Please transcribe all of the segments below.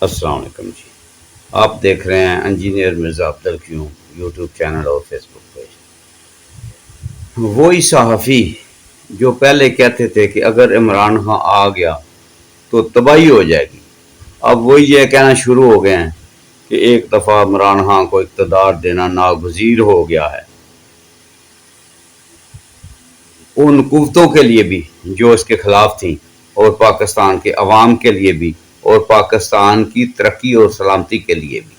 السلام علیکم جی، آپ دیکھ رہے ہیں انجینئر مرزا افضل کیوں یوٹیوب چینل اور فیس بک پیج۔ وہی صحافی جو پہلے کہتے تھے کہ اگر عمران خان آ گیا تو تباہی ہو جائے گی، اب وہی یہ کہنا شروع ہو گئے ہیں کہ ایک دفعہ عمران خان کو اقتدار دینا ناگزیر ہو گیا ہے۔ ان قوتوں کے لیے بھی جو اس کے خلاف تھیں، اور پاکستان کے عوام کے لیے بھی، اور پاکستان کی ترقی اور سلامتی کے لیے بھی۔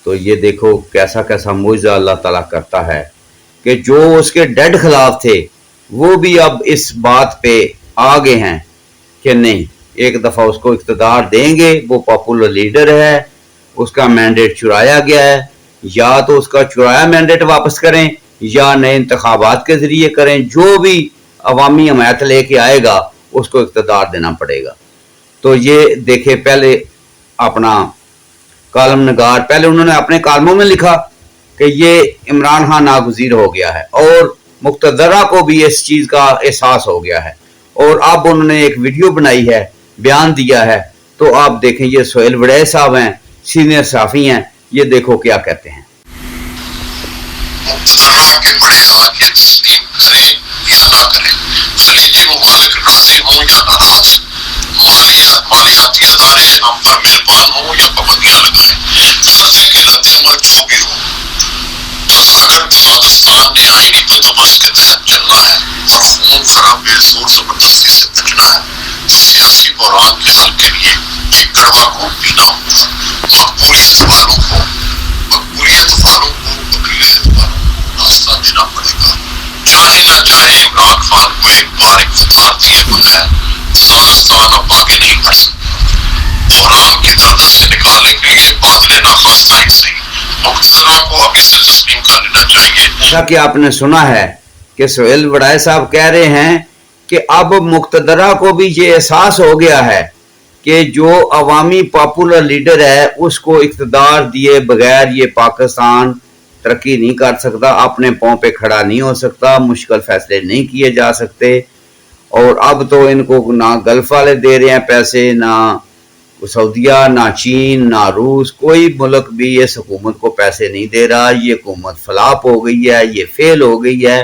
تو یہ دیکھو کیسا کیسا معجزہ اللہ تعالیٰ کرتا ہے کہ جو اس کے ڈیڈ خلاف تھے وہ بھی اب اس بات پہ آگے ہیں کہ نہیں، ایک دفعہ اس کو اقتدار دیں گے، وہ پاپولر لیڈر ہے، اس کا مینڈیٹ چرایا گیا ہے، یا تو اس کا چرایا مینڈیٹ واپس کریں یا نئے انتخابات کے ذریعے کریں، جو بھی عوامی حمایت لے کے آئے گا اس کو اقتدار دینا پڑے گا۔ تو یہ دیکھے پہلے اپنا کالم نگار پہلے انہوں نے اپنے کالموں میں لکھا کہ یہ عمران خان ناگزیر ہو گیا ہے، اور مقتدرہ کو بھی اس چیز کا احساس ہو گیا ہے، اور اب انہوں نے ایک ویڈیو بنائی ہے، بیان دیا ہے۔ تو آپ دیکھیں، یہ سہیل وڑے صاحب ہیں، سینئر صحافی ہیں، یہ دیکھو کیا کہتے ہیں۔ مقتدرہ کے بڑے آج یہ تسلیم کریں یا نہ کریں، خلیجی ممالک راضی ہوں یا ناراض، مالیاتی ادارے ہم پر مہربان ہوں یا پابندیاں لگائیں، فرض کے رد عمل جو بھی ہو، تثاقت پاکستان نے آئینی بندوبست کے تحت چلنا ہے اور خون خرابے زور زبردستی سے بچنا ہے، تو سیاسی بحران کے حل کے لیے ایک کڑوا گھونٹ پینا ہوگا۔ مقبولیت والوں کو راستہ دینا پڑے گا، چاہے نہ چاہے عمران خان کو ایک بار اقتدار دیے بغیر وزارتخان اب آگے نہیں بڑھ سکتا۔ بحران کی گردش سے نکالنے کے لیے بادل ناخواستہ ہی صحیح، مقتدرہ کو ابھی سے تسلیم کر لینا چاہیے۔ جیسا کہ آپ نے سنا ہے کہ سہیل وڑائے صاحب کہہ رہے ہیں کہ اب مقتدرہ کو بھی یہ احساس ہو گیا ہے کہ جو عوامی پاپولر لیڈر ہے اس کو اقتدار دیے بغیر یہ پاکستان ترقی نہیں کر سکتا، اپنے پاؤں پہ کھڑا نہیں ہو سکتا، مشکل فیصلے نہیں کیے جا سکتے۔ اور اب تو ان کو نہ گلف والے دے رہے ہیں پیسے، نہ سعودیہ، نہ چین، نہ روس، کوئی ملک بھی اس حکومت کو پیسے نہیں دے رہا۔ یہ حکومت فلاپ ہو گئی ہے، یہ فیل ہو گئی ہے،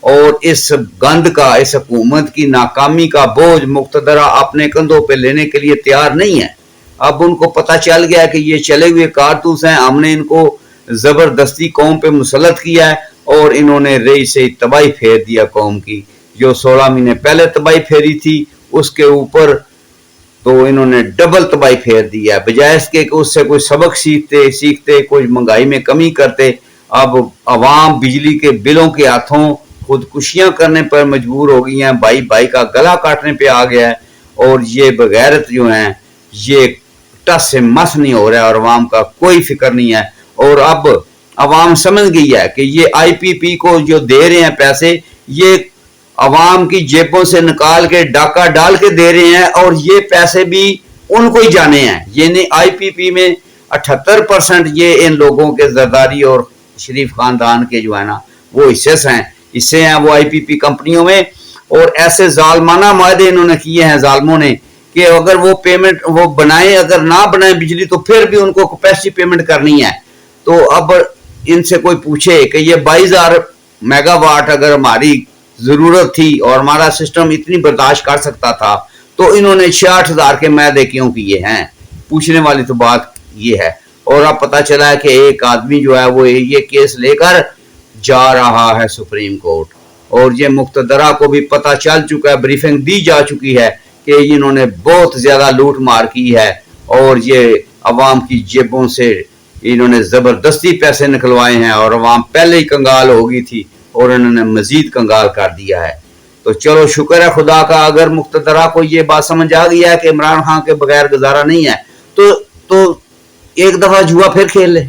اور اس گند کا، اس حکومت کی ناکامی کا بوجھ مقتدرہ اپنے کندھوں پہ لینے کے لیے تیار نہیں ہے۔ اب ان کو پتہ چل گیا کہ یہ چلے ہوئے کارتوس ہیں، ہم نے ان کو زبردستی قوم پہ مسلط کیا ہے، اور انہوں نے رئی سے تباہی پھیر دیا قوم کی، جو 16 مہینے پہلے تباہی پھیری تھی اس کے اوپر تو انہوں نے ڈبل تباہی پھیر دیا ہے۔ بجائے اس کے کہ اس سے کوئی سبق سیکھتے کوئی مہنگائی میں کمی کرتے، اب عوام بجلی کے بلوں کے ہاتھوں خودکشیاں کرنے پر مجبور ہو گئی ہیں، بھائی بھائی کا گلا کاٹنے پہ آ گیا ہے، اور یہ بغیرت جو ہیں یہ ٹس سے مس نہیں ہو رہا ہے، اور عوام کا کوئی فکر نہیں ہے۔ اور اب عوام سمجھ گئی ہے کہ یہ آئی پی پی کو جو دے رہے ہیں پیسے، یہ عوام کی جیبوں سے نکال کے ڈاکہ ڈال کے دے رہے ہیں، اور یہ پیسے بھی ان کو ہی جانے ہیں۔ یعنی آئی پی پی میں 78% یہ ان لوگوں کے زرداری اور شریف خاندان کے جو ہے نا وہ حصے ہیں وہ آئی پی پی کمپنیوں میں۔ اور ایسے ظالمانہ معاہدے انہوں نے کیے ہیں ظالموں نے کہ اگر وہ پیمنٹ وہ بنائیں، اگر نہ بنائیں بجلی، تو پھر بھی ان کو کیپیسٹی پیمنٹ کرنی ہے۔ تو اب ان سے کوئی پوچھے کہ یہ 22,000 میگا واٹ اگر ہماری ضرورت تھی اور ہمارا سسٹم اتنی برداشت کر سکتا تھا تو انہوں نے 66,000 کے معاہدے کیوں کیے ہیں؟ پوچھنے والی تو بات یہ ہے۔ اور اب پتہ چلا ہے کہ ایک آدمی جو ہے وہ یہ کیس لے کر جا رہا ہے سپریم کورٹ، اور یہ مقتدرہ کو بھی پتہ چل چکا ہے، بریفنگ دی جا چکی ہے کہ انہوں نے بہت زیادہ لوٹ مار کی ہے، اور یہ عوام کی جیبوں سے انہوں نے زبردستی پیسے نکلوائے ہیں، اور عوام پہلے ہی کنگال ہو گئی تھی اور انہوں نے مزید کنگال کر دیا ہے۔ تو چلو شکر ہے خدا کا، اگر مقتدرہ کو یہ بات سمجھ آ گئی ہے کہ عمران خان کے بغیر گزارا نہیں ہے تو ایک دفعہ جوا پھر کھیل لے،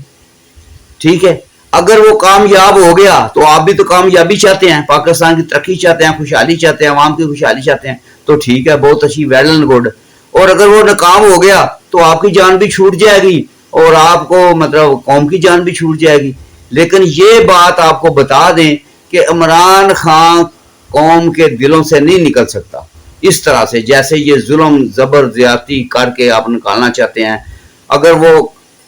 ٹھیک ہے۔ اگر وہ کامیاب ہو گیا تو آپ بھی تو کامیابی چاہتے ہیں، پاکستان کی ترقی چاہتے ہیں، خوشحالی چاہتے ہیں، عوام کی خوشحالی چاہتے ہیں، تو ٹھیک ہے، بہت اچھی، ویل اینڈ گڈ۔ اور اگر وہ ناکام ہو گیا تو آپ کی جان بھی چھوٹ جائے گی، اور آپ کو مطلب قوم کی جان بھی چھوٹ جائے گی۔ لیکن یہ بات آپ کو بتا دیں کہ عمران خان قوم کے دلوں سے نہیں نکل سکتا، اس طرح سے جیسے یہ ظلم زبر زیادتی کر کے آپ نکالنا چاہتے ہیں. اگر وہ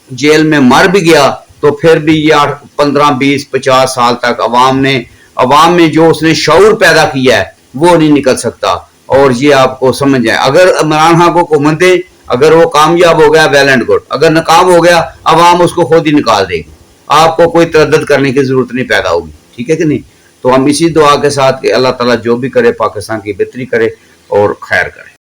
جیل میں مر بھی گیا تو پھر بھی یہ 15 20 50 سال تک عوام میں جو اس نے شعور پیدا کیا ہے وہ نہیں نکل سکتا. اور یہ آپ کو سمجھ جائے, اگر عمران خان کو حکومت دے, اگر وہ کامیاب ہو گیا ویل اینڈ گڈ, اگر ناکام ہو گیا عوام اس کو خود ہی نکال دے گی, آپ کو کوئی تردد کرنے کی ضرورت نہیں پیدا ہوگی. ٹھیک ہے کہ نہیں؟ تو ہم اسی دعا کے ساتھ کہ اللہ تعالیٰ جو بھی کرے پاکستان کی بہتری کرے اور خیر کرے.